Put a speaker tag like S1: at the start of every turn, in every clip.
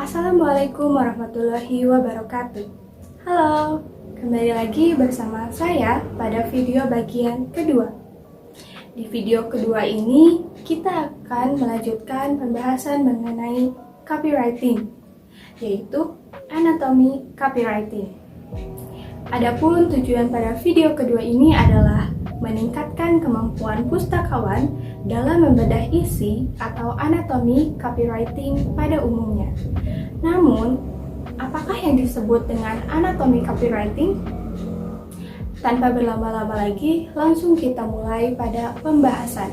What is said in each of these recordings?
S1: Assalamualaikum warahmatullahi wabarakatuh. Halo, kembali lagi bersama saya pada video bagian kedua. Di video kedua ini, kita akan melanjutkan pembahasan mengenai copywriting, yaitu anatomi copywriting. Adapun tujuan pada video kedua ini adalah meningkatkan kemampuan pustakawan dalam membedah isi atau anatomi copywriting pada umumnya. Namun, apakah yang disebut dengan anatomi copywriting? Tanpa berlama-lama lagi, langsung kita mulai pada pembahasan.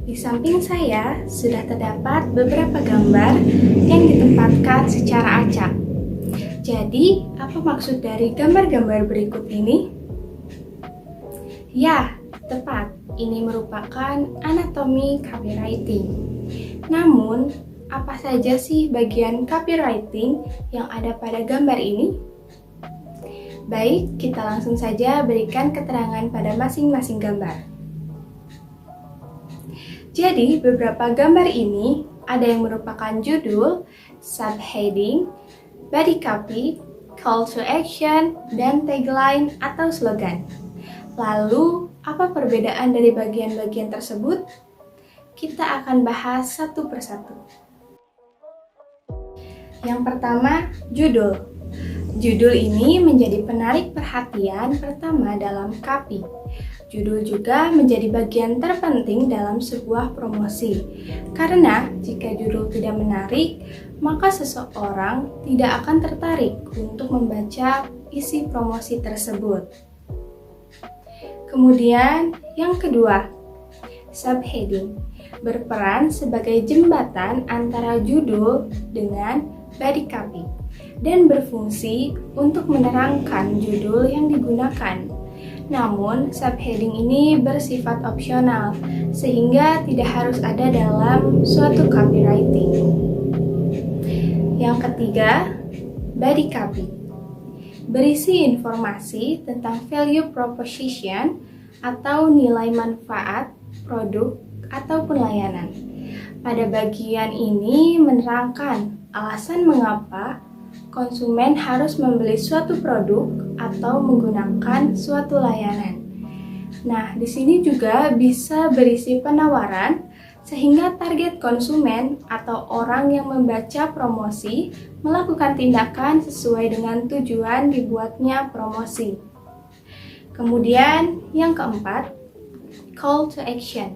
S1: Di samping saya sudah terdapat beberapa gambar yang ditempatkan secara acak. Jadi, apa maksud dari gambar-gambar berikut ini? Ya, tepat. Ini merupakan anatomi copywriting. Namun, apa saja sih bagian copywriting yang ada pada gambar ini? Baik, kita langsung saja berikan keterangan pada masing-masing gambar. Jadi, beberapa gambar ini ada yang merupakan judul, subheading, body copy, call to action, dan tagline atau slogan. Lalu, apa perbedaan dari bagian-bagian tersebut? Kita akan bahas satu persatu. Yang pertama, judul. Judul ini menjadi penarik perhatian pertama dalam copy. Judul juga menjadi bagian terpenting dalam sebuah promosi. Karena jika judul tidak menarik, maka seseorang tidak akan tertarik untuk membaca isi promosi tersebut. Kemudian, yang kedua, subheading, berperan sebagai jembatan antara judul dengan body copy dan berfungsi untuk menerangkan judul yang digunakan. Namun, subheading ini bersifat opsional, sehingga tidak harus ada dalam suatu copywriting. Yang ketiga, body copy, berisi informasi tentang value proposition atau nilai manfaat produk ataupun layanan. Pada bagian ini menerangkan alasan mengapa konsumen harus membeli suatu produk atau menggunakan suatu layanan. Nah, di sini juga bisa berisi penawaran sehingga target konsumen atau orang yang membaca promosi melakukan tindakan sesuai dengan tujuan dibuatnya promosi. Kemudian yang keempat, call to action,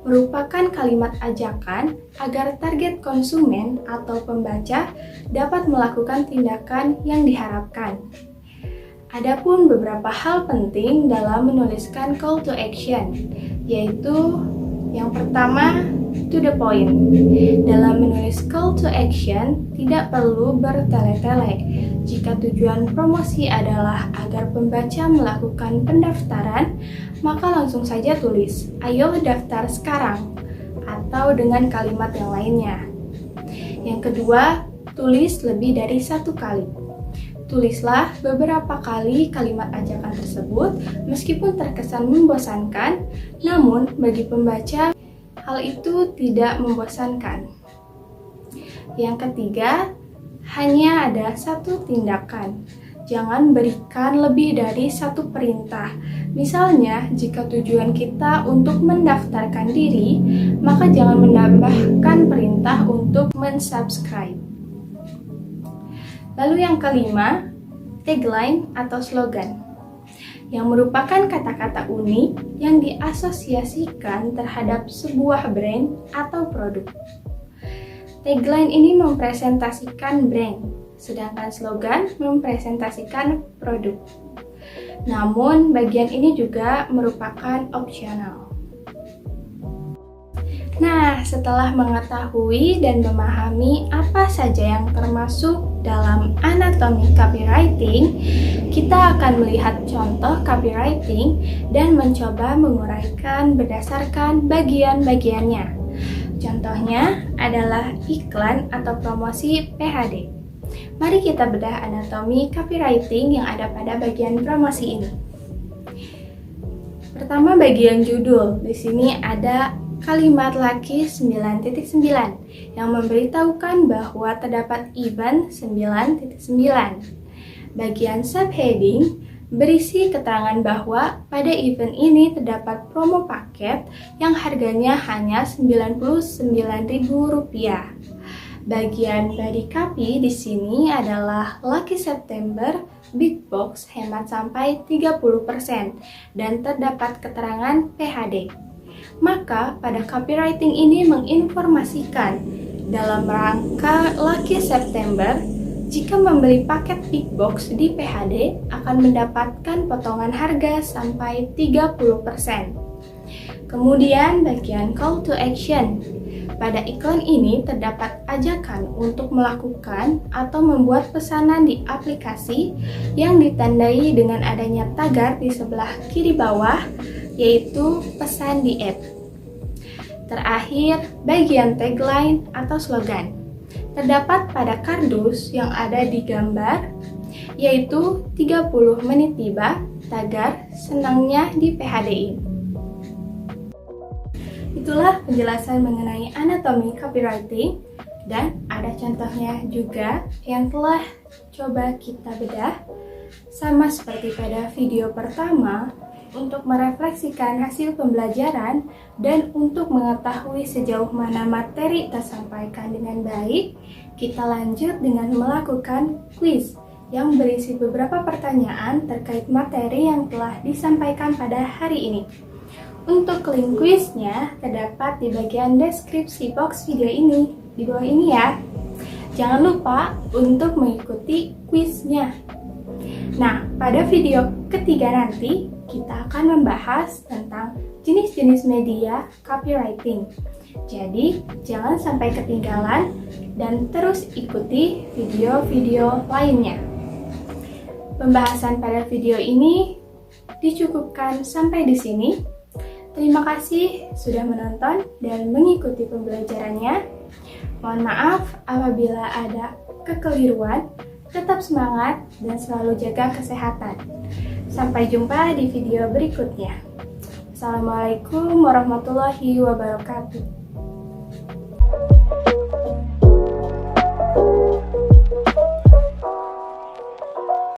S1: merupakan kalimat ajakan agar target konsumen atau pembaca dapat melakukan tindakan yang diharapkan. Adapun beberapa hal penting dalam menuliskan call to action, yaitu yang pertama, to the point. Dalam menulis call to action, tidak perlu bertele-tele. Jika tujuan promosi adalah agar pembaca melakukan pendaftaran, maka langsung saja tulis, ayo daftar sekarang, atau dengan kalimat yang lainnya. Yang kedua, tulis lebih dari satu kali. Tulislah beberapa kali kalimat ajakan tersebut, meskipun terkesan membosankan, namun bagi pembaca, hal itu tidak membosankan. Yang ketiga, hanya ada satu tindakan. Jangan berikan lebih dari satu perintah. Misalnya, jika tujuan kita untuk mendaftarkan diri, maka jangan menambahkan perintah untuk mensubscribe. Lalu yang kelima, tagline atau slogan, yang merupakan kata-kata unik yang diasosiasikan terhadap sebuah brand atau produk. Tagline ini mempresentasikan brand, sedangkan slogan mempresentasikan produk. Namun, bagian ini juga merupakan opsional. Nah, setelah mengetahui dan memahami apa saja yang termasuk dalam anatomi copywriting, kita akan melihat contoh copywriting dan mencoba menguraikan berdasarkan bagian-bagiannya. Contohnya adalah iklan atau promosi PHD. Mari kita bedah anatomi copywriting yang ada pada bagian promosi ini. Pertama, bagian judul. Di sini ada kalimat laki 9.9 yang memberitahukan bahwa terdapat event 9.9. Bagian subheading berisi keterangan bahwa pada event ini terdapat promo paket yang harganya hanya Rp99.000. Bagian body copy di sini adalah Lucky September Big Box hemat sampai 30% dan terdapat keterangan PHD. Maka pada copywriting ini menginformasikan dalam rangka Lucky September, jika membeli paket Big Box di PHD akan mendapatkan potongan harga sampai 30%. Kemudian bagian call to action. Pada iklan ini terdapat ajakan untuk melakukan atau membuat pesanan di aplikasi yang ditandai dengan adanya tagar di sebelah kiri bawah, yaitu pesan di app. Terakhir, bagian tagline atau slogan. Terdapat pada kardus yang ada di gambar, yaitu 30 menit tiba, tagar senangnya di PHD-in. Itulah penjelasan mengenai anatomi copywriting, dan ada contohnya juga yang telah coba kita bedah. Sama seperti pada video pertama, untuk merefleksikan hasil pembelajaran dan untuk mengetahui sejauh mana materi tersampaikan dengan baik, kita lanjut dengan melakukan quiz yang berisi beberapa pertanyaan terkait materi yang telah disampaikan pada hari ini. Untuk link quiznya terdapat di bagian deskripsi box video ini, di bawah ini ya. Jangan lupa untuk mengikuti quiznya. Nah, pada video ketiga nanti, kita akan membahas tentang jenis-jenis media copywriting. Jadi, jangan sampai ketinggalan dan terus ikuti video-video lainnya. Pembahasan pada video ini dicukupkan sampai di sini. Terima kasih sudah menonton dan mengikuti pembelajarannya. Mohon maaf apabila ada kekeliruan. Tetap semangat dan selalu jaga kesehatan. Sampai jumpa di video berikutnya. Assalamualaikum warahmatullahi wabarakatuh.